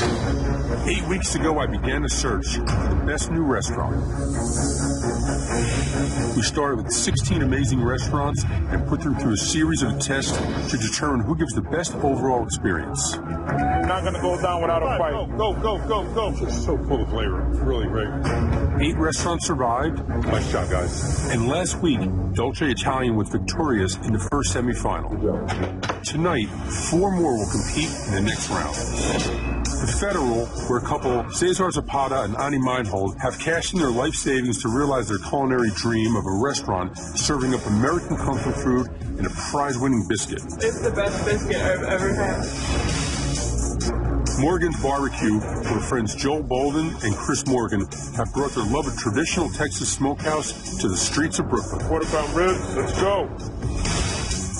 8 weeks ago, I began a search for the best new restaurant. We started with 16 amazing restaurants and put them through a series of tests to determine who gives the best overall experience. Not going to go down without a fight. Go. It's just so full of flavor. It's really great. 8 restaurants survived. Nice job, guys. And last week, Dolce Italian was victorious in the first semifinal. Tonight, 4 more will compete in the next round. The Federal, where a couple, Cesar Zapata and Ani Meinhold, have cashed in their life savings to realize their culinary dream of a restaurant serving up American comfort food and a prize-winning biscuit. It's the best biscuit I've ever had. Morgan's Barbecue, where friends Joel Bolden and Chris Morgan have brought their love of traditional Texas smokehouse to the streets of Brooklyn. Quarter-pound ribs, let's go.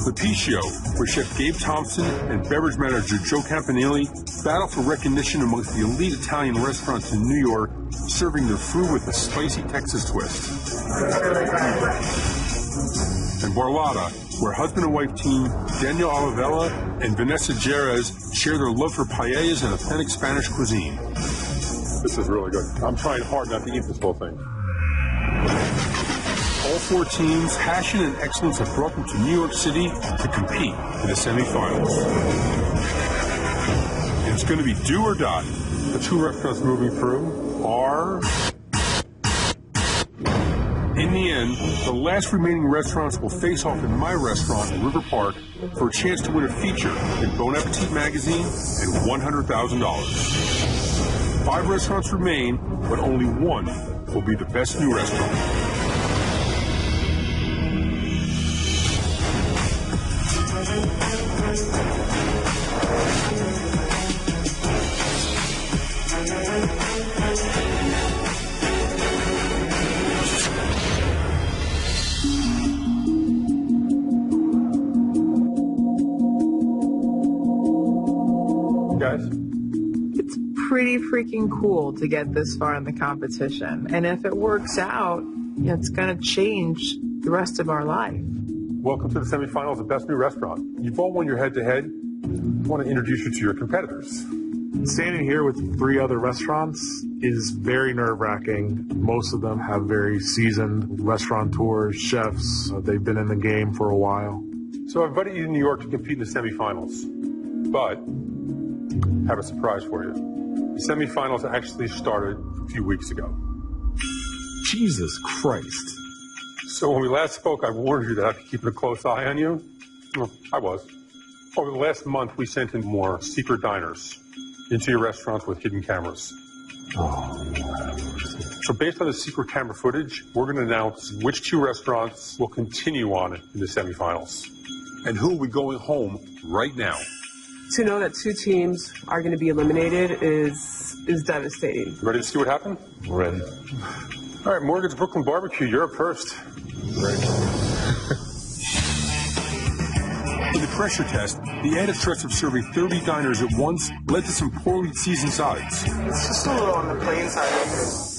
The Peace Show, where Chef Gabe Thompson and beverage manager Joe Campanile battle for recognition amongst the elite Italian restaurants in New York, serving their food with a spicy Texas twist. And Barlotta, where husband and wife team Daniel Olivella and Vanessa Jerez share their love for paellas and authentic Spanish cuisine. This is really good. I'm trying hard not to eat this whole thing. All 4 teams' passion and excellence have brought them to New York City to compete in the semifinals. And it's going to be do or die. The 2 restaurants moving through are... In the end, the last remaining restaurants will face off in my restaurant in River Park for a chance to win a feature in Bon Appetit magazine and $100,000. 5 restaurants remain, but only 1 will be the best new restaurant. Guys? It's pretty freaking cool to get this far in the competition. And if it works out, it's going to change the rest of our life. Welcome to the semifinals of Best New Restaurant. You've all won your head-to-head. I want to introduce you to your competitors. Standing here with 3 other restaurants is very nerve-wracking. Most of them have very seasoned restaurateurs, chefs. They've been in the game for a while. So I invited you to New York to compete in the semifinals. But I have a surprise for you. The semifinals actually started a few weeks ago. Jesus Christ. So when we last spoke, I warned you that I'd be keeping a close eye on you. Well, I was. Over the last month, we sent in more secret diners into your restaurants with hidden cameras. So based on the secret camera footage, we're going to announce which 2 restaurants will continue on in the semifinals. And who will be going home right now. To know that 2 teams are going to be eliminated is devastating. You ready to see what happened? We're ready. All right, Morgan's Brooklyn Barbecue, you're up first. Great. In the pressure test, the added stress of serving 30 diners at once led to some poorly seasoned sides. It's just a little on the plain side.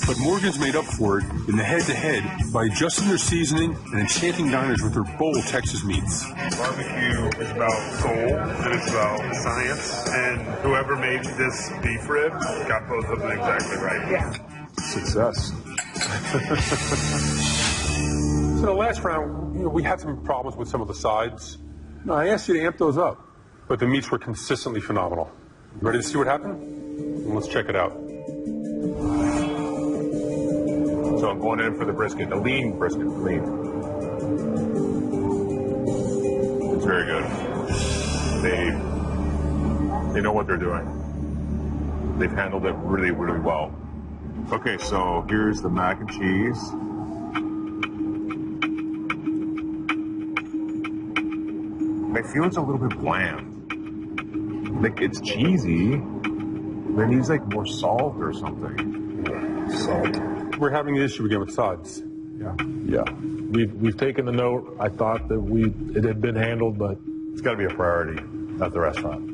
But Morgan's made up for it in the head-to-head by adjusting their seasoning and enchanting diners with their bold Texas meats. Barbecue is about soul, and it's about science, and whoever made this beef rib got both of them exactly right. Yeah. Success. So the last round, we had some problems with some of the sides. No, I asked you to amp those up, but the meats were consistently phenomenal. Ready to see what happened? Let's check it out. So I'm going in for the brisket, the lean brisket, lean. It's very good. They know what they're doing. They've handled it really, really well. Okay, so here's the mac and cheese. I feel it's a little bit bland. Like, it's cheesy, but it needs like more salt or something. Salt. We're having an issue again with sides. Yeah. We've taken the note. I thought that it had been handled, but It's got to be a priority at the restaurant.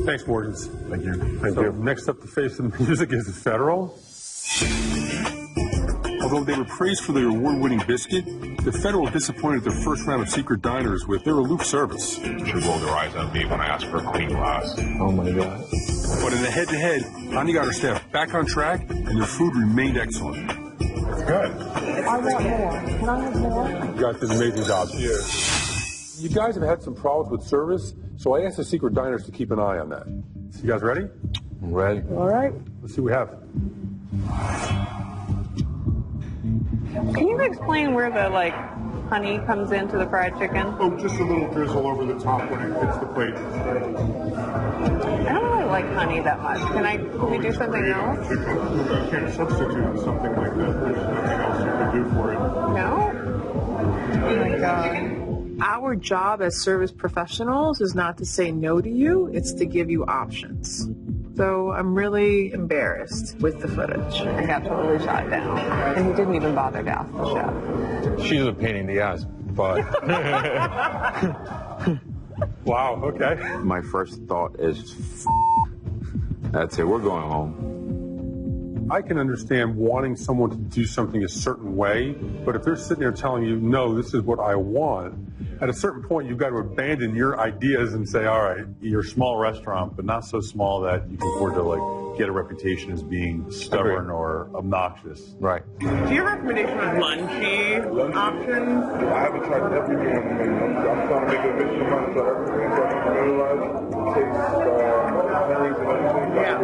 Thanks, Morgans. Thank you. Thank you. Next up to face the music is the Federal. Although they were praised for their award-winning biscuit, The Federal disappointed their first round of secret diners with their aloof service. She rolled her eyes at me when I asked for a clean glass. Oh my God. But in the head-to-head, Ani got her staff back on track, and their food remained excellent. It's good. I want more. Can I have more? You guys did an amazing job. You guys have had some problems with service, so I asked the secret diners to keep an eye on that. So you guys ready? I'm ready. All right. Let's see what we have. Can you explain where the honey comes into the fried chicken? Oh, just a little drizzle over the top when it hits the plate. I don't really like honey that much. Can we do something else? You can't substitute something like that. There's nothing else you can do for it. No? Oh my God. Our job as service professionals is not to say no to you, it's to give you options. So I'm really embarrassed with the footage. I got totally shot down. And he didn't even bother to ask the chef. She's a pain in the ass, but. Wow, okay. My first thought is, that's it, we're going home. I can understand wanting someone to do something a certain way, but if they're sitting there telling you, no, this is what I want, at a certain point, you've got to abandon your ideas and say, all right. You're a small restaurant, but not so small that you can afford to get a reputation as being stubborn or obnoxious. Right. Do you have a recommendation on lunchy options? I haven't tried everything on the menu. I'm trying to make it a mission of mine to try everything so I can familiarize, taste berries and everything. Yeah.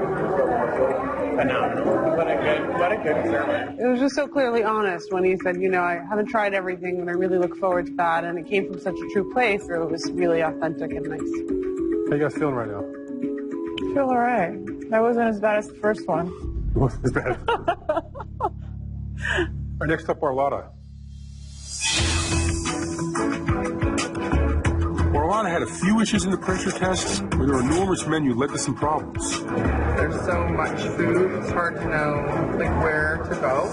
Phenomenal. What a good server. It was just so clearly honest when he said, I haven't tried everything and I really look forward to that. And it came from such a true place, so it was really authentic and nice. How you guys feeling right now? I feel all right. That wasn't as bad as the first one. It wasn't as bad. All right, next up, Arlotta. Arlotta had a few issues in the pressure test, where their enormous menu led to some problems. There's so much food, it's hard to know where to go.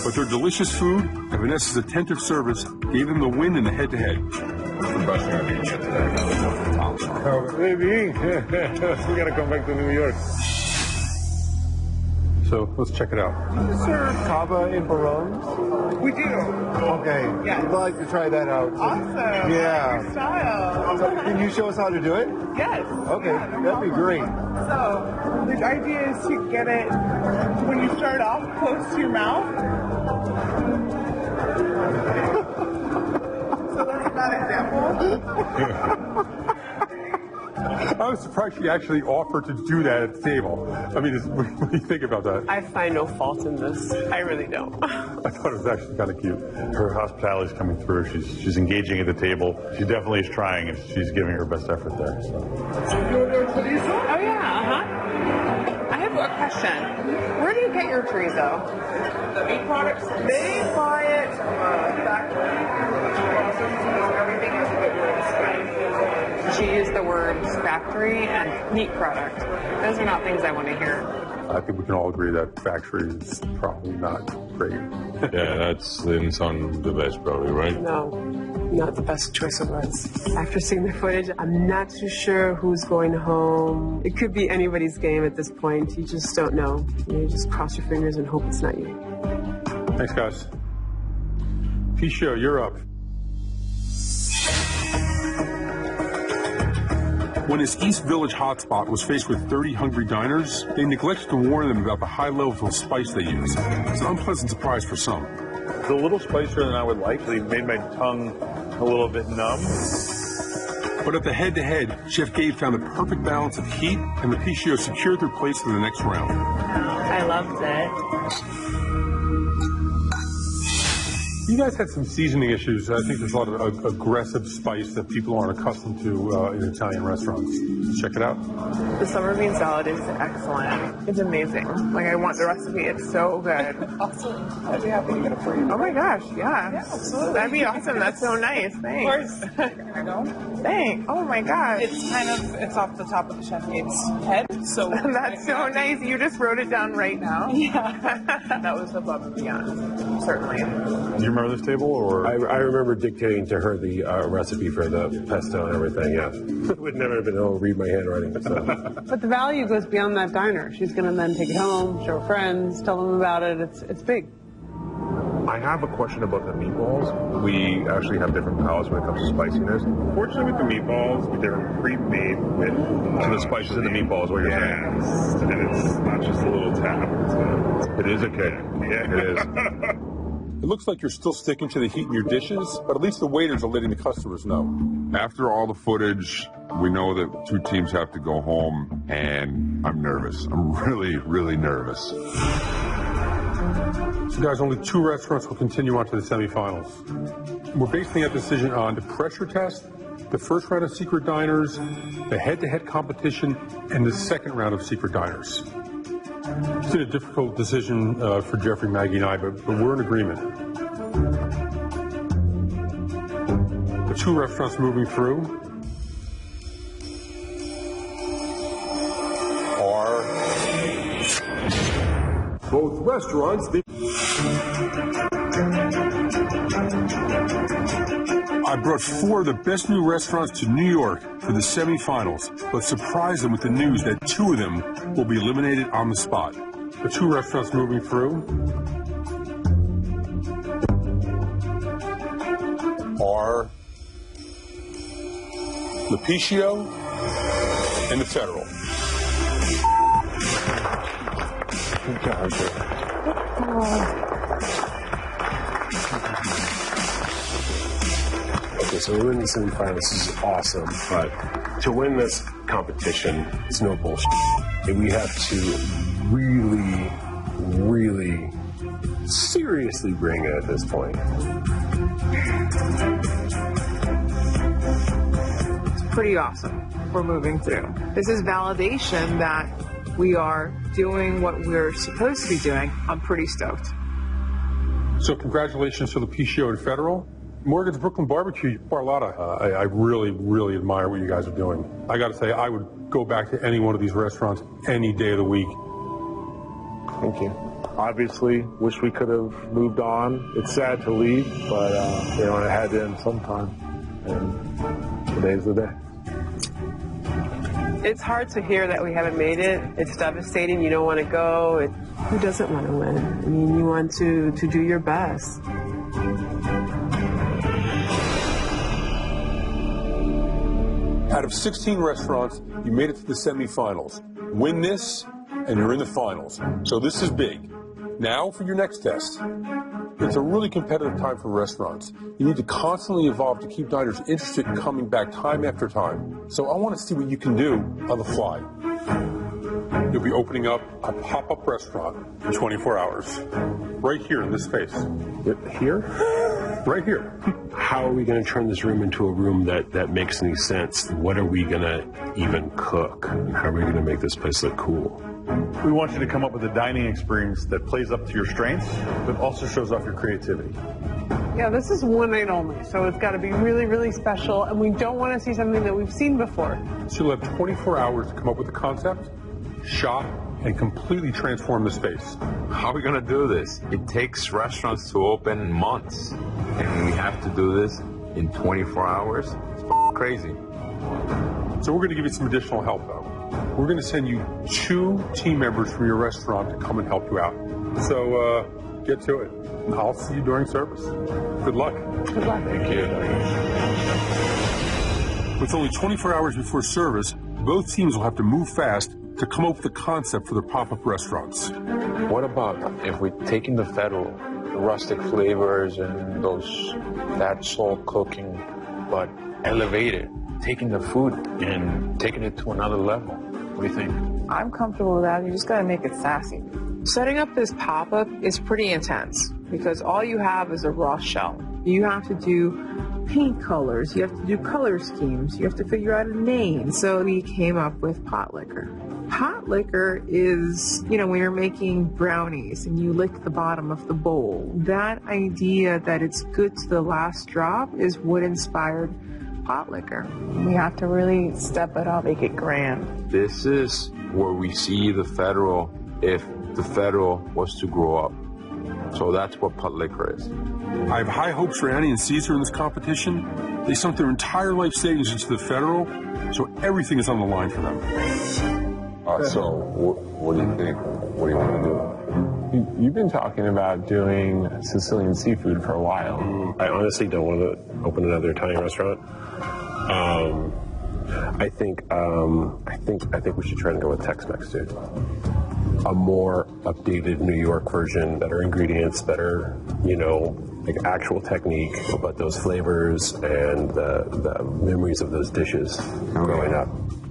But their delicious food and Vanessa's attentive service gave them the win in the head-to-head. The best thing I've eaten yet today. Oh, baby. We gotta come back to New York. So let's check it out. Serve kava in barons? We do. Okay. Yes. We'd like to try that out. Awesome. Yeah. Your style. Can you show us how to do it? Yes. Okay, Yeah, no that'd be great. So the idea is to get it when you start off close to your mouth. So that's a bad example. I was surprised she actually offered to do that at the table. I mean, what do you think about that? I find no fault in this. I really don't. I thought it was actually kind of cute. Her hospitality is coming through. She's engaging at the table. She definitely is trying, and she's giving her best effort there. So. Oh, yeah, uh-huh. I have a question. Where do you get your chorizo? The meat products, they buy it from a factory. Everything is She used the words factory and meat product. Those are not things I want to hear. I think we can all agree that factory is probably not great. Yeah, that's didn't sound the best, probably, right? No, not the best choice of words. After seeing the footage, I'm not too sure who's going home. It could be anybody's game at this point. You just don't know. You just cross your fingers and hope it's not you. Thanks, guys. P-Show, you're up. When this East Village hotspot was faced with 30 hungry diners, they neglected to warn them about the high level of spice they use. It's an unpleasant surprise for some. It's a little spicier than I would like. They made my tongue a little bit numb. But at the head-to-head, Chef Gabe found the perfect balance of heat, and the P-Show secured their place for the next round. I loved it. You guys had some seasoning issues. I think there's a lot of aggressive spice that people aren't accustomed to in Italian restaurants. Check it out. The summer bean salad is excellent. It's amazing. I want the recipe. It's so good. Awesome. I'd be happy to get it for you. Oh my gosh, yeah. Yeah, absolutely. That'd be awesome. That's so nice. Thanks. Of course. Here I go. Thanks. Oh my gosh. It's off the top of the Chef Gabe's head, so That's so nice. You just wrote it down right now. Yeah. That was above and beyond, certainly. Do you remember this table, or? I remember dictating to her the recipe for the pesto and everything, yeah. Would never have been able to read my handwriting. So. But the value goes beyond that diner. She's going to then take it home, show her friends, tell them about it. It's big. I I have a question about the meatballs. We actually have different palates when it comes to spiciness. Fortunately, with the meatballs, they're pre-made with So the spices in the meatballs, what you're saying? yes, and it's not just a little tap. It is a kick. Yeah. It is. It looks like you're still sticking to the heat in your dishes, but at least the waiters are letting the customers know. After all the footage, we know that two teams have to go home, and I'm nervous. I'm really, really nervous. So guys, only 2 restaurants will continue on to the semifinals. We're basing that decision on the pressure test, the first round of secret diners, the head-to-head competition, and the second round of secret diners. It's been a difficult decision for Jeffrey, Maggie, and I, but we're in agreement. The 2 restaurants moving through are both restaurants. I brought 4 of the best new restaurants to New York for the semifinals, but surprised them with the news that 2 of them will be eliminated on the spot. The 2 restaurants moving through are L'Appicio and the Federal. Okay, so we're in the semifinals. This is awesome, but to win this competition, it's no bullshit. And we have to really, really seriously bring it at this point. It's pretty awesome. We're moving through. This is validation that we are doing what we're supposed to be doing. I'm pretty stoked. So congratulations to L'Appicio and Federal. Morgan's Brooklyn Barbecue, Barlotta. I really, really admire what you guys are doing. I got to say, I would go back to any one of these restaurants any day of the week. Thank you. Obviously, wish we could have moved on. It's sad to leave, but it had to end sometime. And today's the day. It's hard to hear that we haven't made it. It's devastating. You don't want to go. Who doesn't want to win? I mean, you want to do your best. Out of 16 restaurants, you made it to the semifinals. Win this, and you're in the finals. So this is big. Now for your next test. It's a really competitive time for restaurants. You need to constantly evolve to keep diners interested in coming back time after time. So I want to see what you can do on the fly. You'll be opening up a pop-up restaurant in 24 hours. Right here in this space. Here? Right here. How are we going to turn this room into a room that makes any sense? What are we going to even cook? And how are we going to make this place look cool? We want you to come up with a dining experience that plays up to your strengths, but also shows off your creativity. Yeah, this is one night only, so it's got to be really, really special, and we don't want to see something that we've seen before. So you'll have 24 hours to come up with a concept, shop, and completely transform the space. How are we going to do this? It takes restaurants to open months, and we have to do this in 24 hours? It's crazy. So we're going to give you some additional help, though. We're going to send you 2 team members from your restaurant to come and help you out. So get to it. I'll see you during service. Good luck. Good luck. Thank you. With only 24 hours before service, both teams will have to move fast to come up with a concept for their pop-up restaurants. What about if we're taking the Federal, the rustic flavors and that soul cooking, but elevate it, taking the food and taking it to another level? What do you think? I'm comfortable with that. You just got to make it sassy. Setting up this pop-up is pretty intense because all you have is a raw shell. You have to do paint colors. You have to do color schemes. You have to figure out a name. So we came up with pot liquor. Pot liquor is, when you're making brownies and you lick the bottom of the bowl. That idea that it's good to the last drop is what inspired pot liquor. We have to really step it up, make it grand. This is where we see the Federal, if the Federal was to grow up. So that's what pot liquor is. I have high hopes for Annie and Caesar in this competition. They sunk their entire life savings into the Federal, so everything is on the line for them. So, what do you think? What do you want to do? You've been talking about doing Sicilian seafood for a while. I honestly don't want to open another Italian restaurant. I think we should try to go with Tex-Mex too. A more updated New York version, better ingredients, better, like actual technique, but those flavors and the memories of those dishes growing up.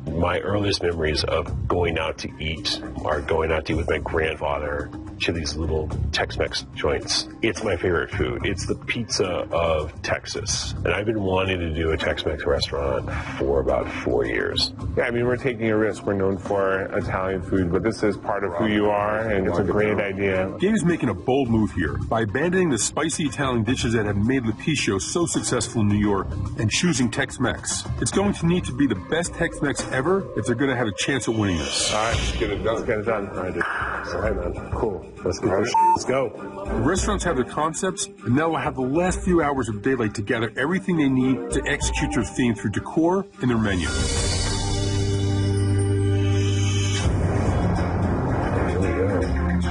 My earliest memories of going out to eat are going out to eat with my grandfather to these little Tex-Mex joints. It's my favorite food. It's the pizza of Texas. And I've been wanting to do a Tex-Mex restaurant for about 4 years. Yeah, I mean, we're taking a risk. We're known for Italian food, but this is part of who you are, and it's a great idea. Gabe is making a bold move here by abandoning the spicy Italian dishes that have made Lepicio so successful in New York and choosing Tex-Mex. It's going to need to be the best Tex-Mex ever if they're going to have a chance at winning this. All right, let's get it done. All right, man. Cool. Let's go. Let's go. The restaurants have their concepts, and now will have the last few hours of daylight to gather everything they need to execute their theme through decor and their menu.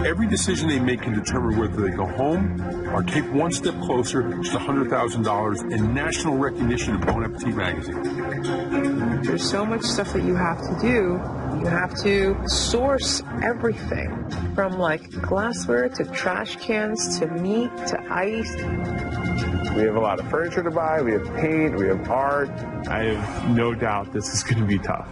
Every decision they make can determine whether they go home or take one step closer to $100,000 and national recognition in Bon Appetit magazine. There's so much stuff that you have to do. You have to source everything from like glassware to trash cans to meat to ice. We have a lot of furniture to buy. We have paint. We have art. I have no doubt this is going to be tough.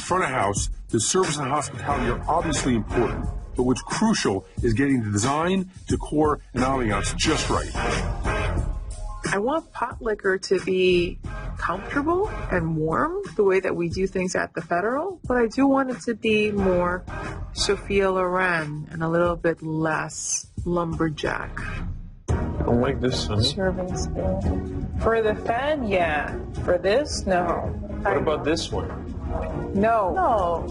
Front of house, the service and hospitality are obviously important, but what's crucial is getting the design, decor, and ambiance just right. I want pot liquor to be comfortable and warm, the way that we do things at the Federal, but I do want it to be more Sophia Loren and a little bit less lumberjack. I don't like this, honey. Serving spoon. For the Fed, yeah. For this, no. What about this one? No. No.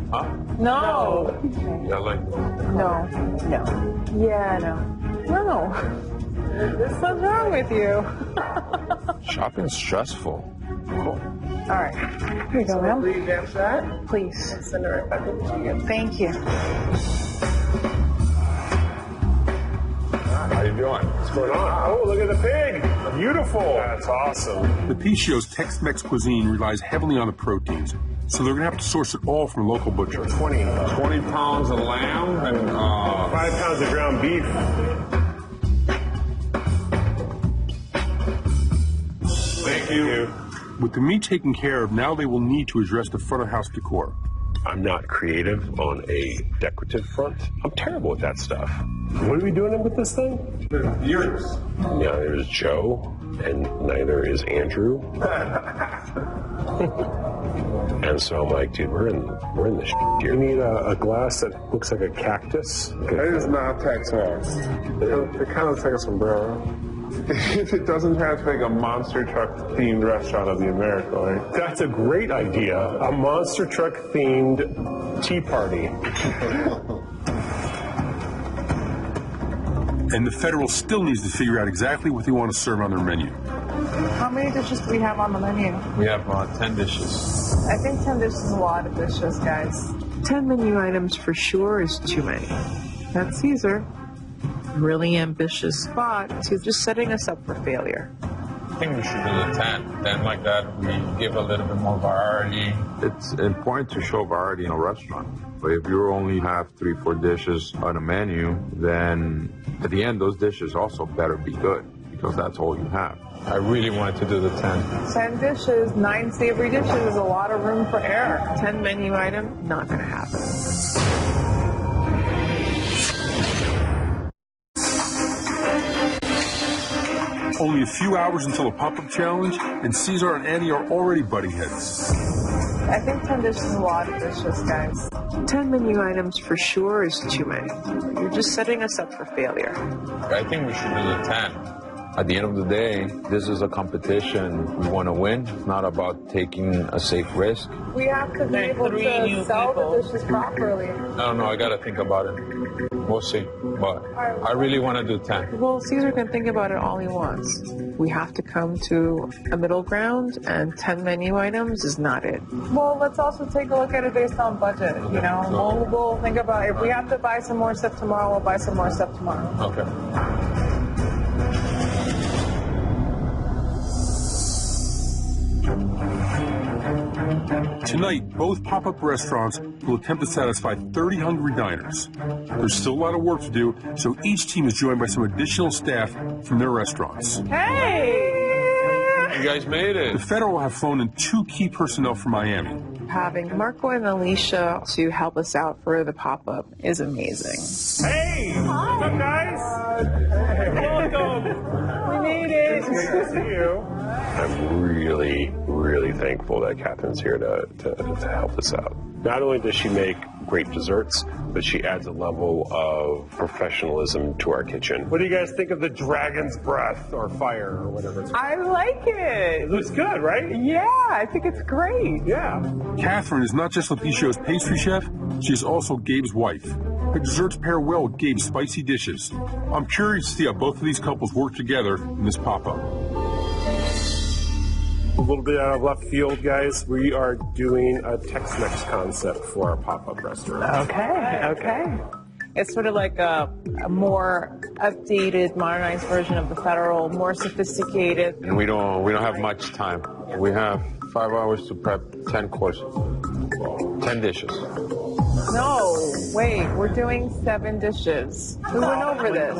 Huh? No. Yeah, like. No. No. Yeah, no. No. What's wrong with you? Shopping's stressful. Cool. All right. Here you go, ma'am. Will you dance that? Please. I'll send it right back over to you. Thank you. How you doing? What's going on? Oh, look at the pig. Beautiful. That's awesome. Lepicio's Tex-Mex cuisine relies heavily on the proteins, so they're going to have to source it all from a local butcher. 20 pounds of lamb and 5 pounds of ground beef. Thank you. With the meat taken care of, now they will need to address the front of house decor. I'm not creative on a decorative front. I'm terrible at that stuff. What are we doing with this thing? Years. Neither is Joe, and neither is Andrew. And so I'm like, dude, we're in the shit here. We need a glass that looks like a cactus. That is not Tex-Mex. It kind of looks like a sombrero. It doesn't translate a monster truck themed restaurant of the America. That's a great idea. A monster truck themed tea party. And the Federal still needs to figure out exactly what they want to serve on their menu. How many dishes do we have on the menu? We have 10 dishes. I think 10 dishes is a lot of dishes, guys. 10 menu items for sure is too many. That's Caesar. Really ambitious spot to just setting us up for failure. I think we should do the 10. Then like that, we give a little bit more variety. It's important to show variety in a restaurant. But if you only have 3-4 dishes on a menu, then at the end, those dishes also better be good because that's all you have. I really wanted to do the 10. 10 dishes, 9 savory dishes is a lot of room for error. 10 menu item, not going to happen. Only a few hours until a pop-up challenge, and Caesar and Andy are already butting heads. I think 10 dishes is a lot of dishes, guys. 10 menu items for sure is too many. You're just setting us up for failure. I think we should do the 10. At the end of the day, this is a competition. We want to win. It's not about taking a safe risk. We have to be able to sell the dishes properly. I don't know. I got to think about it. We'll see. But I really want to do 10. Well, Caesar can think about it all he wants. We have to come to a middle ground, and 10 menu items is not it. Well, let's also take a look at it based on budget. You know, we'll think about if we have to buy some more stuff tomorrow, we'll buy some more stuff tomorrow. Okay. Tonight, both pop-up restaurants will attempt to satisfy 30 hungry diners. There's still a lot of work to do, so each team is joined by some additional staff from their restaurants. Hey! You guys made it. The Federal have flown in 2 key personnel from Miami. Having Marco and Alicia to help us out for the pop-up is amazing. Hey! What's up, guys? Welcome! We made it! Good to see you. I'm really thankful that Catherine's here to help us out. Not only does she make great desserts, but she adds a level of professionalism to our kitchen. What do you guys think of the dragon's breath or fire or whatever it's called? I like it. It looks good, right? Yeah, I think it's great. Yeah. Catherine is not just Lepicio's pastry chef, she is also Gabe's wife. Her desserts pair well with Gabe's spicy dishes. I'm curious to see how both of these couples work together in this pop-up. A little bit out of left field, guys. We are doing a Tex-Mex concept for our pop-up restaurant. Okay. It's sort of like a more updated, modernized version of the Federal, more sophisticated. And we don't have much time. We have 5 hours to prep 10 courses, 10 dishes. No, wait, we're doing 7 dishes. We went over this.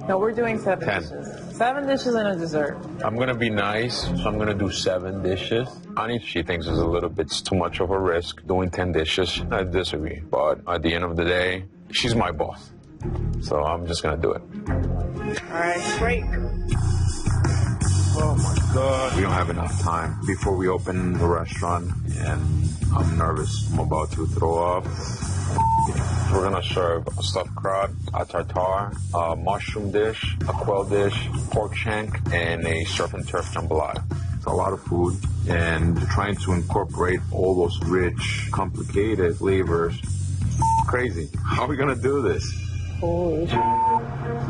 No, we're doing 7 10. dishes. 7 dishes and a dessert. I'm going to be nice, so I'm going to do 7 dishes. Ani, she thinks it's a little bit too much of a risk doing 10 dishes. I disagree, but at the end of the day, she's my boss. So I'm just going to do it. All right, great. Oh my God. We don't have enough time before we open the restaurant, and I'm nervous. I'm about to throw up. We're gonna serve a stuffed crab, a tartare, a mushroom dish, a quail dish, pork shank, and a surf and turf jambalaya. It's a lot of food, and trying to incorporate all those rich, complicated flavors. Crazy. How are we gonna do this? Holy shit.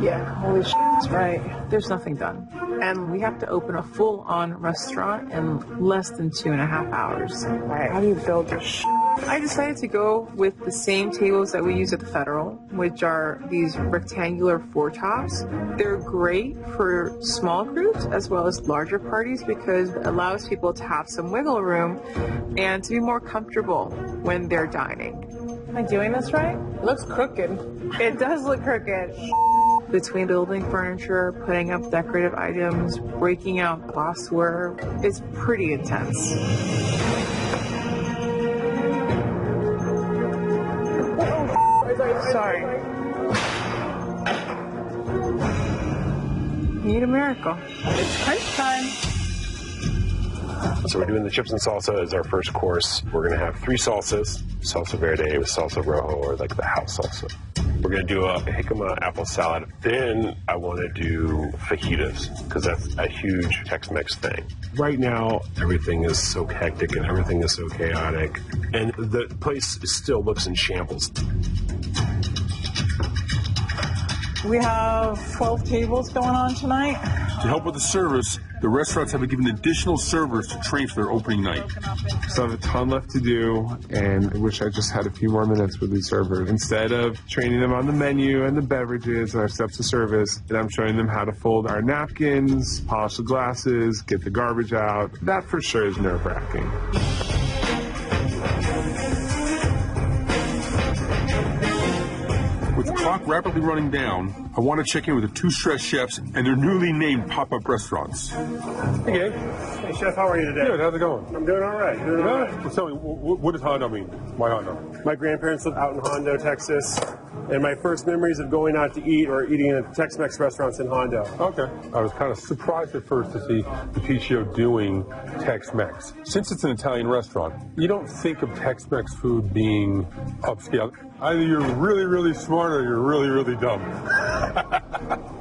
Yeah, holy shit, that's right. There's nothing done. And we have to open a full-on restaurant in less than 2.5 hours. Right. How do you build this shit? I decided to go with the same tables that we use at the Federal, which are these rectangular 4-tops. They're great for small groups as well as larger parties because it allows people to have some wiggle room and to be more comfortable when they're dining. Am I doing this right? It looks crooked. It does look crooked. Between building furniture, putting up decorative items, breaking out glassware, it's pretty intense. Sorry. Need a miracle. It's crunch time. So we're doing the chips and salsa as our first course. We're going to have 3 salsas, salsa verde with salsa rojo, or like the house salsa. We're going to do a jicama apple salad. Then I want to do fajitas, because that's a huge Tex-Mex thing. Right now, everything is so hectic and everything is so chaotic, and the place still looks in shambles. We have 12 tables going on tonight. To help with the service, the restaurants have been given additional servers to train for their opening night. So I have a ton left to do, and I wish I just had a few more minutes with these servers. Instead of training them on the menu and the beverages and our steps of service, and I'm showing them how to fold our napkins, polish the glasses, get the garbage out. That for sure is nerve-wracking. With the clock rapidly running down, I want to check in with the 2 stressed chefs and their newly named pop-up restaurants. Hey, Gabe. Hey, Chef, how are you today? Good, how's it going? I'm doing all right. Well, tell me, what does Hondo mean? Why Hondo? My grandparents lived out in Hondo, Texas, and my first memories of going out to eat or eating at Tex-Mex restaurants in Hondo. Okay. I was kind of surprised at first to see Lepiccio doing Tex-Mex. Since it's an Italian restaurant, you don't think of Tex-Mex food being upscale. Either you're really, really smart or you're really, really dumb.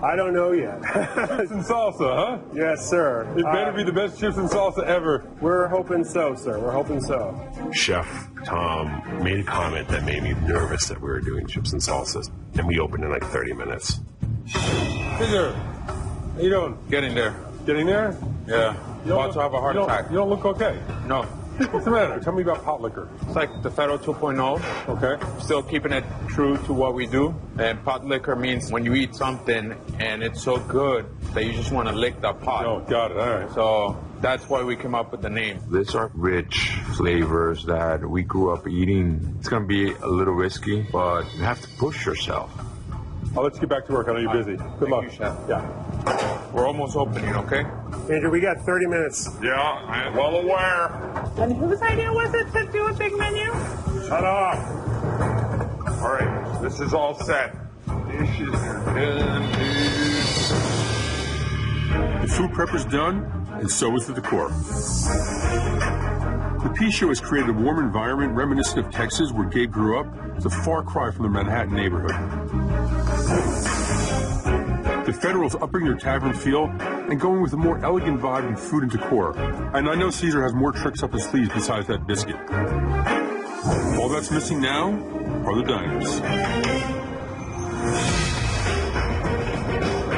I don't know yet. Chips and salsa, huh? Yes, sir. It better be the best chips and salsa ever. We're hoping so, sir. We're hoping so. Chef Tom made a comment that made me nervous that we were doing chips and salsas, and we opened in like 30 minutes. Hey there. How you doing? Getting there. Getting there? Yeah. About to have a heart attack. You don't look okay. No. What's the matter? Tell me about pot liquor. It's like the Federal 2.0. Okay. Still keeping it true to what we do. And pot liquor means when you eat something and it's so good that you just want to lick that pot. Oh, got it. All right. So that's why we came up with the name. These are rich flavors that we grew up eating. It's going to be a little risky, but you have to push yourself. I'll let you get back to work. I know you're busy. Good luck. you, Chef. Yeah. We're almost opening, okay? Andrew, we got 30 minutes. Yeah, I'm well aware. And whose idea was it to do a big menu? Shut up. All right, this is all set. Dishes are done. The food prep is done, and so is the decor. The P Show has created a warm environment reminiscent of Texas, where Gabe grew up. It's a far cry from the Manhattan neighborhood. The Federal's upping their tavern feel and going with a more elegant vibe in food and decor. And I know Caesar has more tricks up his sleeves besides that biscuit. All that's missing now are the diners.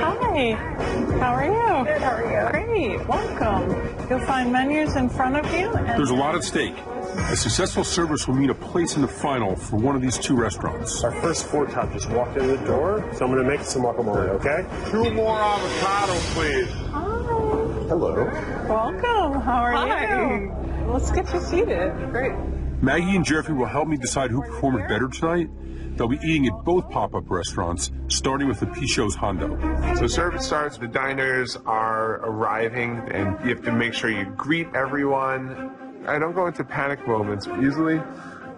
Hi, how are you? Good, how are you? Great, welcome. You'll find menus in front of you. And There's a lot at stake. A successful service will mean a place in the final for one of these two restaurants. Our first four top just walked in the door, so I'm going to make some guacamole, okay? 2 more avocado, please. Hello. welcome, how are Hi. you? Let's get you seated. Great. Maggie and Jeffrey will help me decide who performed better tonight. They'll be eating at both pop-up restaurants, starting with the P Show's Hondo. So service starts, the diners are arriving, and you have to make sure you greet everyone. I don't go into panic moments easily,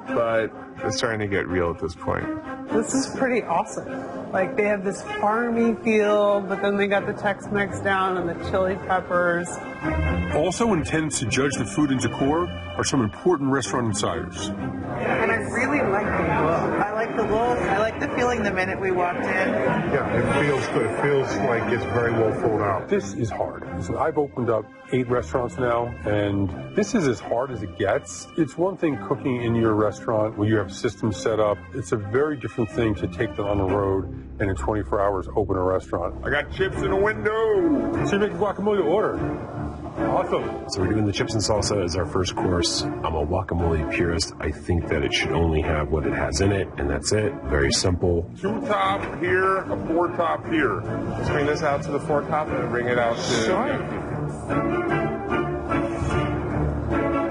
but it's starting to get real at this point. This is pretty awesome. Like, they have this farmy feel, but then they got the Tex-Mex down and the chili peppers. Also in attendance to judge the food and decor are some important restaurant insiders. And I really like the look. I like the look. I like the feeling the minute we walked in. Yeah, it feels good. It feels like it's very well thought out. This is hard. So I've opened up 8 restaurants now, and this is as hard as it gets. It's one thing cooking in your restaurant where you have systems set up. It's a very different thing to take them on the road and in 24 hours open a restaurant. I got chips in the window. So you make guacamole to order. Awesome. So we're doing the chips and salsa as our first course. I'm a guacamole purist. I think that it should only have what it has in it, and that's it. Very simple. 2 top here, a 4 top here. Let's bring this out to the 4 top and bring it out to...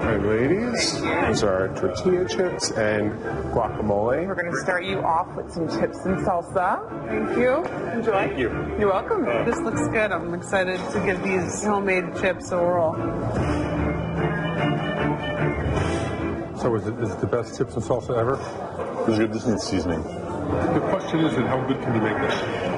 All right, ladies, these are tortilla chips and guacamole. We're going to start you off with some chips and salsa. Thank you. Enjoy. Thank you. You're welcome. This looks good. I'm excited to get these homemade chips a whirl. So is it the best chips and salsa ever? This is good. This needs seasoning. The question is, how good can you make this?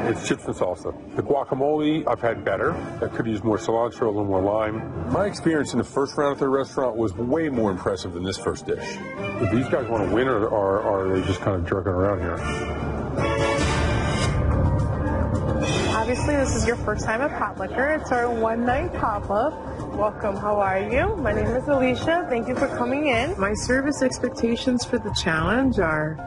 It's chips and salsa. The guacamole I've had better. I could use more cilantro, a little more lime. My experience in the first round at the restaurant was way more impressive than this first dish. If these guys want to win, or are they just kind of jerking around here? Obviously, this is your first time at Pot Liquor. It's our one-night pop-up. Welcome, how are you? My name is Alicia. Thank you for coming in. My service expectations for the challenge are,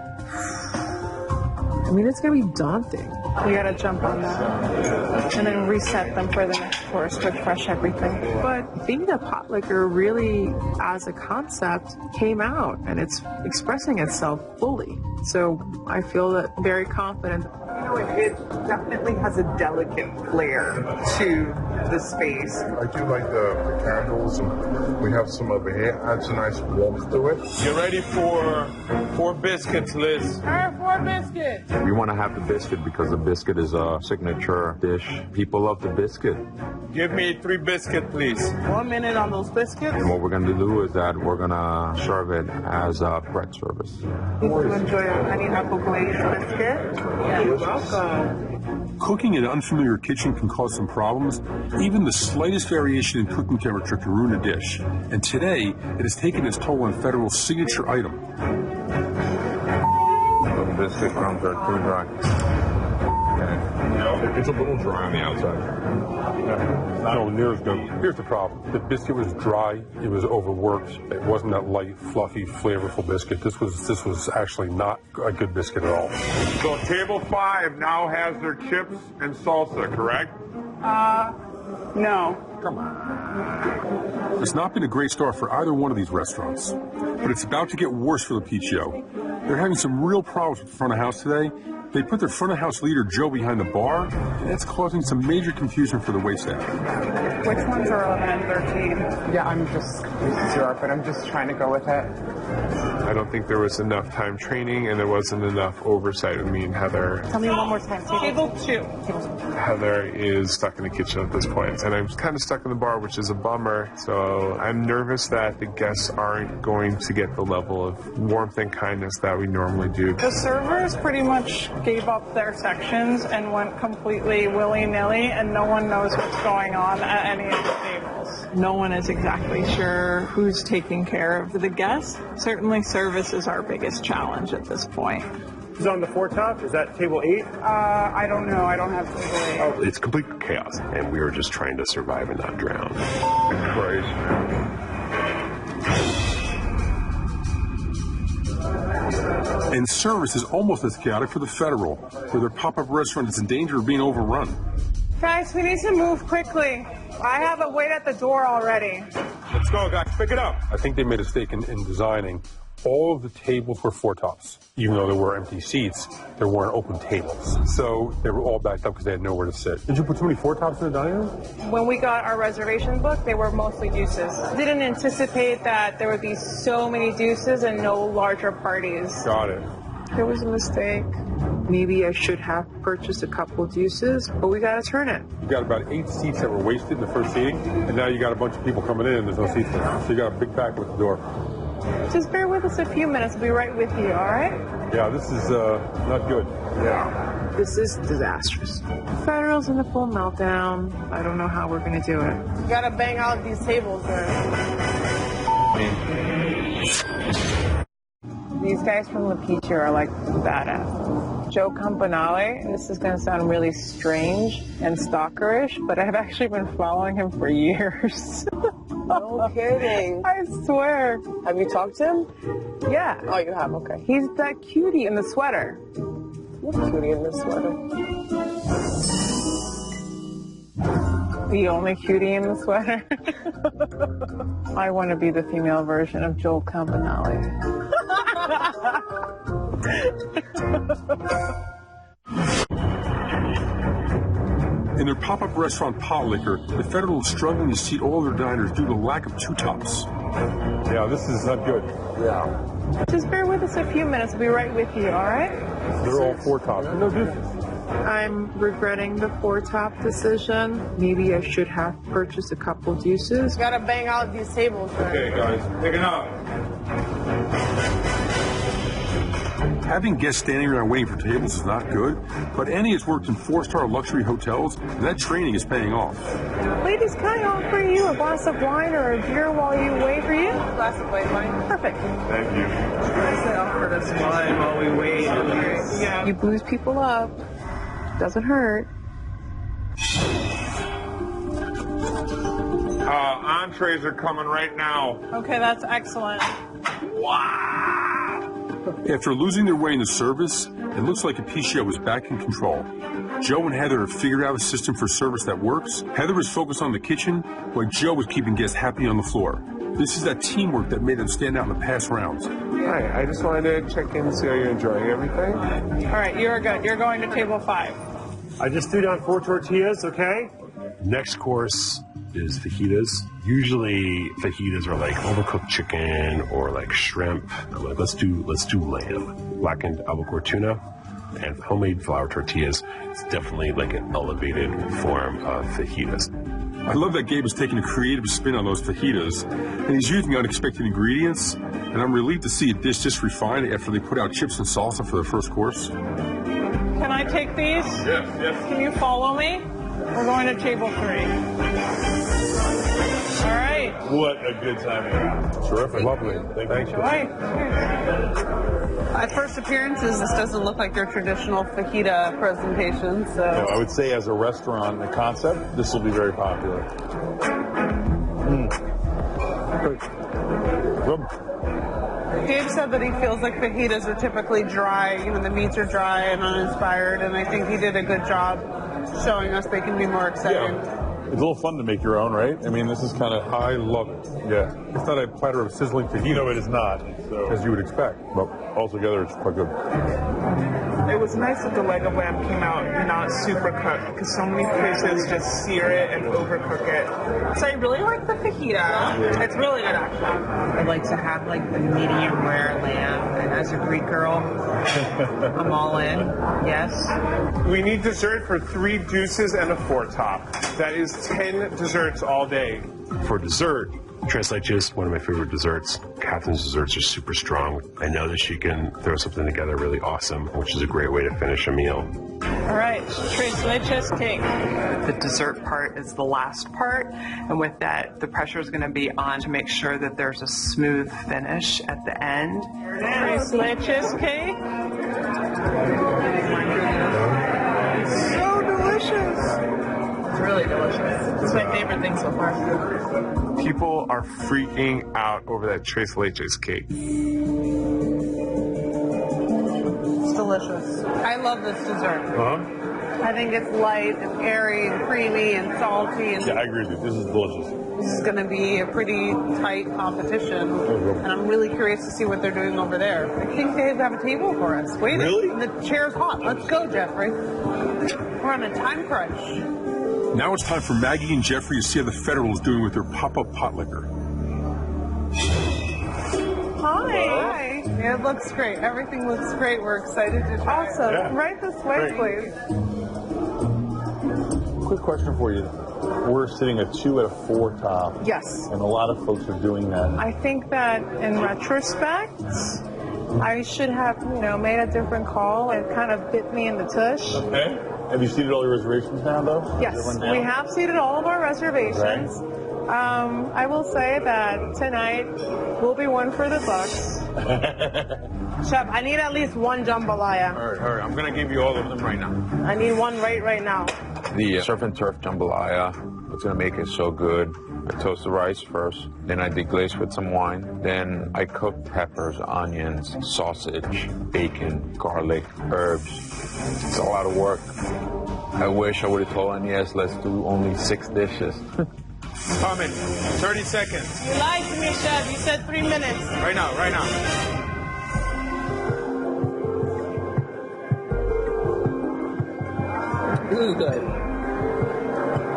I mean, it's going to be daunting. You gotta jump on that. And then reset them for the next course with fresh everything. But I think that pot liquor really, as a concept, came out and it's expressing itself fully. So I feel that very confident. You know, it definitely has a delicate flair to the space. I do like the candles, and we have some over here. Adds a nice warmth to it. Get ready for 4 biscuits, Liz. All right, 4 biscuits. We want to have the biscuit because the biscuit is a signature dish. People love the biscuit. Give me 3 biscuits, please. 1 minute on those biscuits. And what we're going to do is that we're going to serve it as a bread service. Did you enjoy a honey apple glazed biscuit? Yeah. Welcome. Cooking in an unfamiliar kitchen can cause some problems. Even the slightest variation in cooking temperature can ruin a dish. And today, it has taken its toll on Federal's signature item. The biscuit crumbs are too dry. okay. It's a little dry on the outside. No, near as good. Here's the problem. The biscuit was dry. It was overworked. It wasn't that light, fluffy, flavorful biscuit. This was actually not a good biscuit at all. So table 5 now has their chips and salsa, correct? No. Come on. It's not been a great start for either one of these restaurants, but it's about to get worse for the PTO. They're having some real problems with the front of house today. They put their front of house leader, Joe, behind the bar, and it's causing some major confusion for the waitstaff. Which ones are 11 and 13? Yeah, I'm just sure, but I'm just trying to go with it. I don't think there was enough time training, and there wasn't enough oversight with me and Heather. Tell me one more time. Table 2. Heather is stuck in the kitchen at this point, and I'm kind of stuck in the bar, which is a bummer. So I'm nervous that the guests aren't going to get the level of warmth and kindness that we normally do. The servers pretty much gave up their sections and went completely willy-nilly, and no one knows what's going on at any of the tables. No one is exactly sure who's taking care of the guests. Certainly service is our biggest challenge at this point. Who's on the foretop? Is that table 8? I don't know. I don't have table 8. It's complete chaos, and we were just trying to survive and not drown. And service is almost as chaotic for the Federal, where their pop-up restaurant is in danger of being overrun. Guys, we need to move quickly. I have a wait at the door already. Let's go, guys. Pick it up. I think they made a mistake in designing. All of the tables were four tops. Even though there were empty seats, there weren't open tables. So they were all backed up because they had nowhere to sit. Did you put too many four tops in the dining room? When we got our reservation book, they were mostly deuces. Didn't anticipate that there would be so many deuces and no larger parties. Got it. There was a mistake. Maybe I should have purchased a couple deuces, but we gotta turn it. You got about 8 seats that were wasted in the first seating, and now you got a bunch of people coming in and there's no seats there. So you got a big back with the door. Just bear with us a few minutes. We'll be right with you, all right? Yeah, this is not good. Yeah. This is disastrous. Federal's in a full meltdown. I don't know how we're gonna do it. We gotta bang out these tables These guys from the PTO are like badass. Joe Campanale, and this is going to sound really strange and stalkerish, but I've actually been following him for years. No kidding. I swear. Have you talked to him? Yeah. Oh, you have? Okay. He's that cutie in the sweater. What cutie in the sweater? The only cutie in the sweater. I want to be the female version of Joel Campanale. In their pop-up restaurant Pot Liquor, the Federal is struggling to seat all their diners due to lack of two tops. Yeah, this is not good. Yeah. Just bear with us a few minutes. We'll be right with you, all right? They're all four tops. No deuces. I'm regretting the four-top decision. Maybe I should have purchased a couple deuces. We gotta bang out these tables. Okay, guys, pick it up. Having guests standing around waiting for tables is not good, but Annie has worked in 4-star luxury hotels, and that training is paying off. Ladies, can I offer you a glass of wine or a beer while you wait for you? A glass of white wine. Perfect. Thank you. They offered us wine while we wait. Yeah. You booze people up. Doesn't hurt. Entrees are coming right now. Okay, that's excellent. Wow. After losing their way in the service, it looks like the PTO is back in control. Joe and Heather have figured out a system for service that works. Heather is focused on the kitchen, while Joe is keeping guests happy on the floor. This is that teamwork that made them stand out in the past rounds. Hi, I just wanted to check in and see how you're enjoying everything. All right, you're good. You're going to table 5. I just threw down 4 tortillas, okay? Next course is fajitas. Usually fajitas are like overcooked chicken or like shrimp. I'm like, let's do lamb. Blackened albacore tuna and homemade flour tortillas. It's definitely like an elevated form of fajitas. I love that Gabe is taking a creative spin on those fajitas, and he's using unexpected ingredients, and I'm relieved to see a dish this refined after they put out chips and salsa for their first course. Can I take these? Yes. Can you follow me? We're going to table 3. All right. What a good time. Terrific. Lovely. Thank you. All right. At first appearances, this doesn't look like your traditional fajita presentation, so... I would say as a restaurant, the concept, this will be very popular. Dave said that he feels like fajitas are typically dry, the meats are dry and uninspired, and I think he did a good job showing us they can be more exciting. Yeah. It's a little fun to make your own, right? I mean, this is kind of... I love it. Yeah. It's not a platter of sizzling fajita. It is not. So, as you would expect. But altogether, it's quite good. It was nice that the leg of lamb came out not super cooked, because so many places just sear it and overcook it. So I really like the fajita. It's really good, actually. I like to have like the medium rare lamb, and as a Greek girl, I'm all in. Yes. We need dessert for 3 deuces and a 4 top. That is 10 desserts all day. For dessert, tres leches, one of my favorite desserts. Catherine's desserts are super strong. I know that she can throw something together really awesome, which is a great way to finish a meal. All right, tres leches cake. The dessert part is the last part, and with that, the pressure is going to be on to make sure that there's a smooth finish at the end. Tres leches cake. So delicious! It's really delicious. It's my favorite thing so far. People are freaking out over that tres leches cake. It's delicious. I love this dessert. I think it's light and airy and creamy and salty. And Yeah, I agree with you. This is delicious. this is going to be a pretty tight competition. And I'm really curious to see what they're doing over there. I think they have a table for us. Wait, Really? the chair's hot. Let's go, Jeffrey. We're on a time crunch. Now it's time for Maggie and Jeffrey to see how the Federal is doing with their pop-up pot liquor. Hi. Yeah, it looks great. Everything looks great. We're excited to try it. Awesome. Yeah. Right this way, please. Quick question for you. We're sitting at 2 at a 4 top. Yes. And a lot of folks are doing that. I think that in retrospect, I should have, made a different call. It kind of bit me in the tush. Okay. Have you seated all your reservations now, though? Yes, we have seated all of our reservations. I will say that tonight will be one for the books. Chef, I need at least one jambalaya. Hurry. I'm going to give you all of them right now. I need one right now. The surf and turf jambalaya, what's going to make it so good, I toast the rice first, then I deglaze with some wine, then I cook peppers, onions, sausage, bacon, garlic, herbs. It's a lot of work. I wish I would have told Agnes, let's do only 6 dishes. Coming. 30 seconds. You lied to me, Chef. You said 3 minutes. Right now. Really good.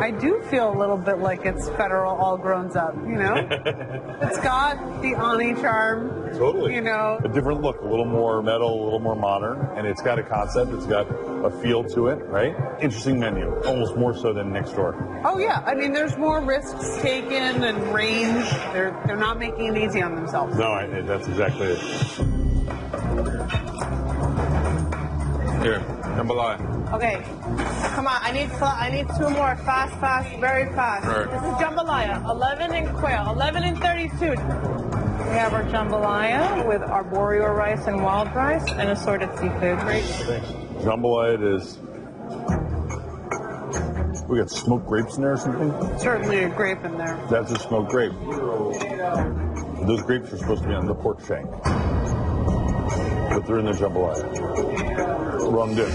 I do feel a little bit like it's Federal all grown up, It's got the Ani charm. Totally. A different look, a little more metal, a little more modern, and it's got a concept, it's got a feel to it, right? Interesting menu, almost more so than next door. Oh yeah, I mean there's more risks taken and range. They're not making it easy on themselves. No, that's exactly it. Here, jambalaya. Okay, come on. I need 2 more. Fast, very fast. Right. This is jambalaya. 11 and quail. 11 and 32. We have our jambalaya with arboreal rice and wild rice and assorted seafood. Great. Jambalaya it is. We got smoked grapes in there or something? Certainly a grape in there. That's a smoked grape. Those grapes are supposed to be on the pork shank. But they're in the jambalaya. Wrong dish.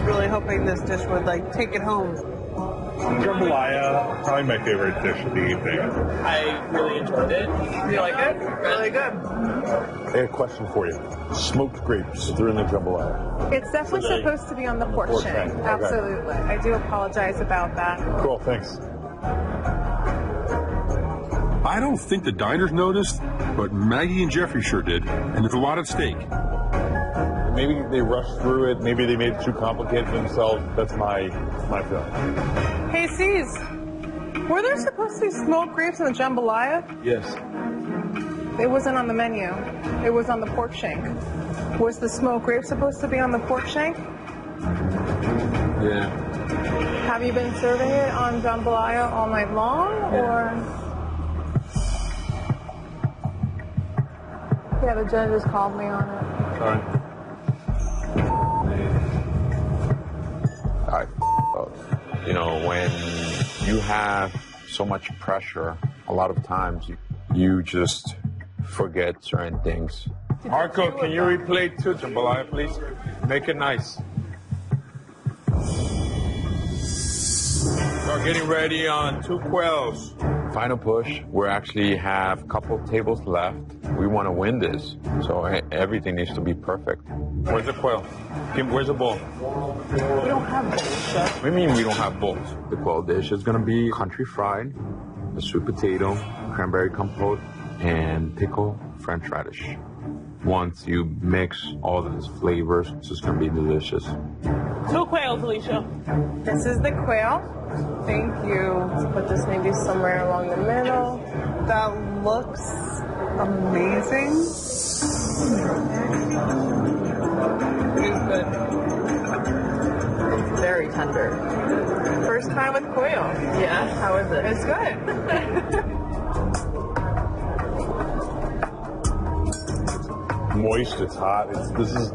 Really hoping this dish would take it home. Jambalaya, probably my favorite dish of the evening. I really enjoyed it. You like it? Really good. I have a question for you. Smoked grapes, they're in the jambalaya. It's definitely supposed to be on the pork shank. Okay. Absolutely. I do apologize about that. Cool, thanks. I don't think the diners noticed, but Maggie and Jeffrey sure did, and there's a lot at stake. Maybe they rushed through it. Maybe they made it too complicated for themselves. That's my feeling. Hey, C's, were there supposed to be smoked grapes in the jambalaya? Yes. It wasn't on the menu. It was on the pork shank. Was the smoked grape supposed to be on the pork shank? Yeah. Have you been serving it on jambalaya all night long, or? Yeah, the judge just called me on it. You know, when you have so much pressure, a lot of times you just forget certain things. Marco, can you replay two jambalaya, please? Make it nice. We're getting ready on 2 quails. Final push. We actually have a couple tables left. We want to win this, so everything needs to be perfect. Where's the quail? Where's the bowl? We don't have bowls, Chef. What do you mean we don't have bowls? The quail dish is going to be country fried, the sweet potato, cranberry compote, and pickled French radish. Once you mix all those flavors, it's just going to be delicious. 2 quails, Alicia. This is the quail. Thank you. Let's put this maybe somewhere along the middle. That looks amazing. It's good. It's very tender. First time with quail. Yeah. How is it? It's good. Moist, it's hot. This is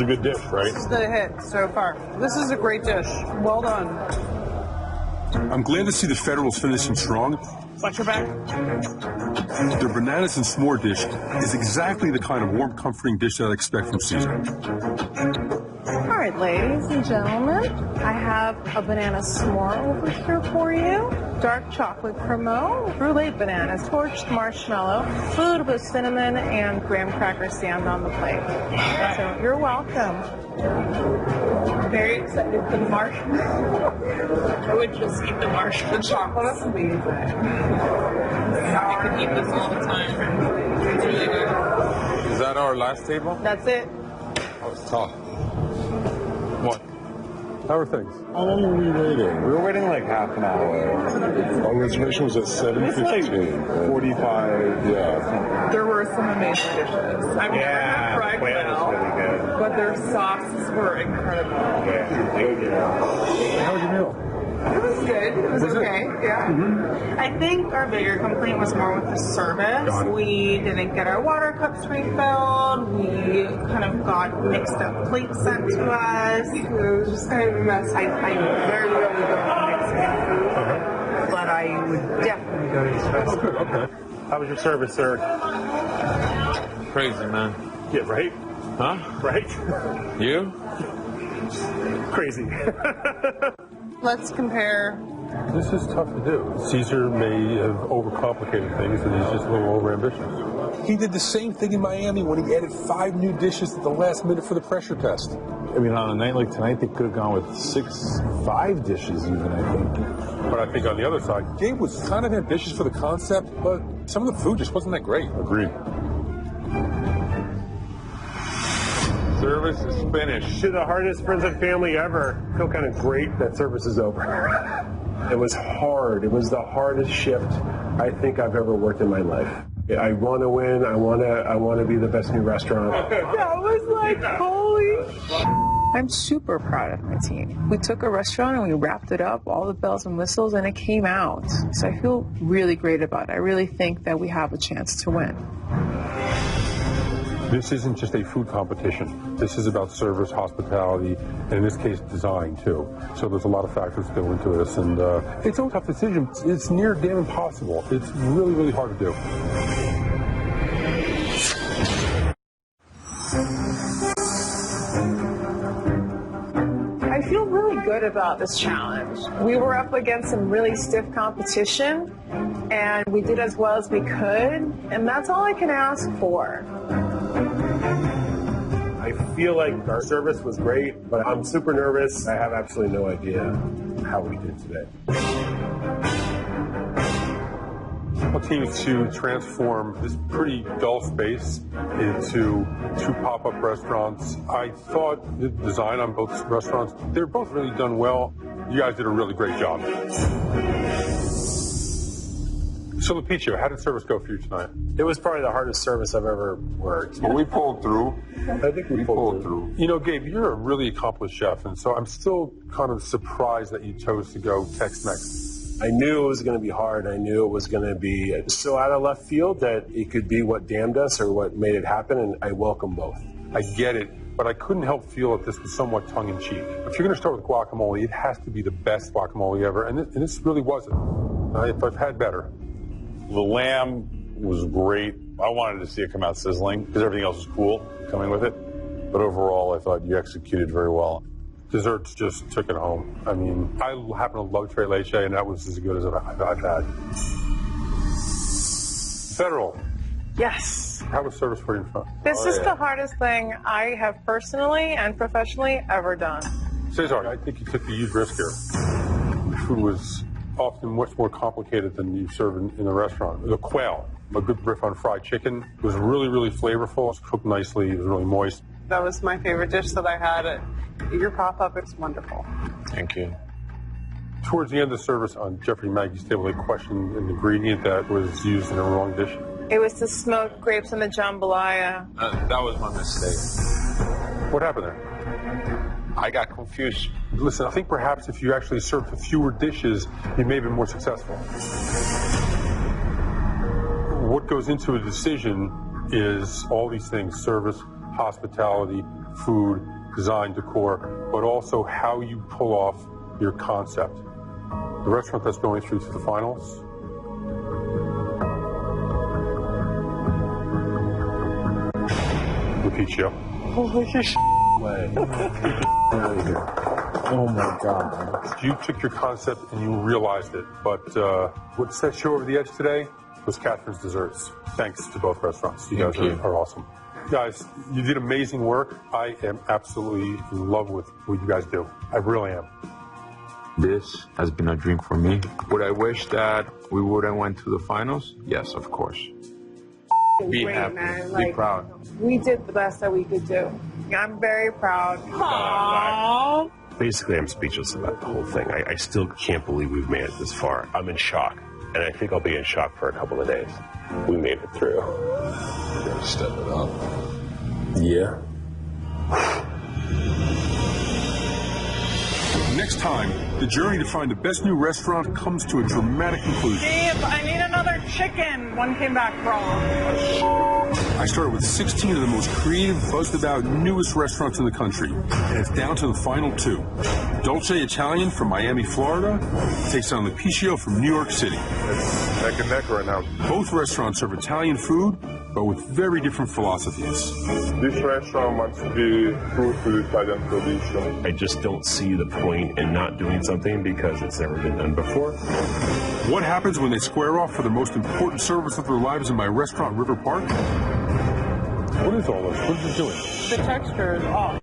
a good dish, right? This is the hit so far. This is a great dish. Well done. I'm glad to see the Federals finishing strong. Watch your back. Their bananas and s'more dish is exactly the kind of warm, comforting dish that I expect from Caesar. All right, ladies and gentlemen, I have a banana s'more over here for you. Dark chocolate cremant, brulee bananas, torched marshmallow, food with cinnamon and graham cracker sand on the plate. So you're welcome. Very excited for the marshmallow. I would just eat the marshmallow chocolate. That's amazing. I could eat this all the time. It's really good. Is that our last table? That's it. Oh, it's tough. What? How are things? How long were we waiting? We were waiting like half an hour. Our reservation was at 7:15. 45, yeah. There were some amazing dishes. I've never had fried quail, but their sauces were incredible. How was your meal? It was good. It was okay. Yeah. Mm-hmm. I think our bigger complaint was more with the service. We didn't get our water cups refilled. We kind of got mixed up plates sent to us. It was just kind of a mess. I very rarely go to Mexican food, but I would definitely go to this restaurant. Okay. How was your service, sir? Crazy, man. Yeah, right? Huh? Right? You? Crazy. Let's compare. This is tough to do. Caesar may have overcomplicated things, and he's just a little overambitious. He did the same thing in Miami when he added 5 new dishes at the last minute for the pressure test. I mean, on a night like tonight, they could have gone with 5 dishes even, I think. But I think on the other side, Gabe was kind of ambitious for the concept, but some of the food just wasn't that great. Agreed. Service is finished. To the hardest friends and family ever. I feel kind of great that service is over. It was hard. It was the hardest shift I think I've ever worked in my life. I want to win. I want to be the best new restaurant. That was like, holy. I'm super proud of my team. We took a restaurant and we wrapped it up, all the bells and whistles, and it came out. So I feel really great about it. I really think that we have a chance to win. This isn't just a food competition. This is about service, hospitality, and in this case, design, too. So there's a lot of factors that go into this, and it's a tough decision. It's near damn impossible. It's really, really hard to do. I feel really good about this challenge. We were up against some really stiff competition, and we did as well as we could, and that's all I can ask for. I feel like our service was great, but I'm super nervous. I have absolutely no idea how we did today. Our team is to transform this pretty dull space into 2 pop-up restaurants. I thought the design on both restaurants, they're both really done well. You guys did a really great job. So, Lupicio, how did service go for you tonight? It was probably the hardest service I've ever worked. But we pulled through. I think we pulled through. You know, Gabe, you're a really accomplished chef, and so I'm still kind of surprised that you chose to go Tex-Mex. I knew it was going to be hard. I knew it was going to be so out of left field that it could be what damned us or what made it happen, and I welcome both. I get it, but I couldn't help feel that this was somewhat tongue-in-cheek. If you're going to start with guacamole, it has to be the best guacamole ever, and this really wasn't. I've had better. The lamb was great. I wanted to see it come out sizzling because everything else was cool coming with it. But overall, I thought you executed very well. Desserts just took it home. I mean, I happen to love tres leche, and that was as good as I've had. Federal. Yes. How was service for you in front? This is the hardest thing I have personally and professionally ever done. Cesar, I think you took the huge risk here. The food was often much more complicated than you serve in the restaurant. The quail, a good riff on fried chicken, was really, really flavorful. It was cooked nicely. It was really moist. That was my favorite dish that I had at your pop-up. It's wonderful. Thank you. Towards the end of the service on Jeffrey Maggie's table, they questioned an ingredient that was used in a wrong dish. It was the smoked grapes and the jambalaya. That was my mistake. What happened there? I got confused. Listen, I think perhaps if you actually served fewer dishes, you may have been more successful. What goes into a decision is all these things: service, hospitality, food, design, decor, but also how you pull off your concept. The restaurant that's going through to the finals, Lupicio. Holy shit. Oh my God. You took your concept and you realized it, but what set you over the edge today was Catherine's Desserts. Thanks to both restaurants. You guys are awesome. Guys, you did amazing work. I am absolutely in love with what you guys do. I really am. This has been a dream for me. Would I wish that we would have went to the finals? Yes, of course. Be Great, happy. man. Be proud. We did the best that we could do. I'm very proud. Aww. Basically, I'm speechless about the whole thing. I still can't believe we've made it this far. I'm in shock, and I think I'll be in shock for a couple of days. We made it through. You gotta step it up. Yeah. Next time, the journey to find the best new restaurant comes to a dramatic conclusion. Steve, I need another chicken. One came back wrong. I started with 16 of the most creative, buzzed-about, newest restaurants in the country, and it's down to the final 2. Dolce Italian from Miami, Florida, takes on Lupicio from New York City. It's neck and neck right now. Both restaurants serve Italian food, but with very different philosophies. This restaurant wants to be true to the Italian tradition. I just don't see the point in not doing something because it's never been done before. What happens when they square off for the most important service of their lives in my restaurant, River Park? What is all this? What is it doing? The texture is off.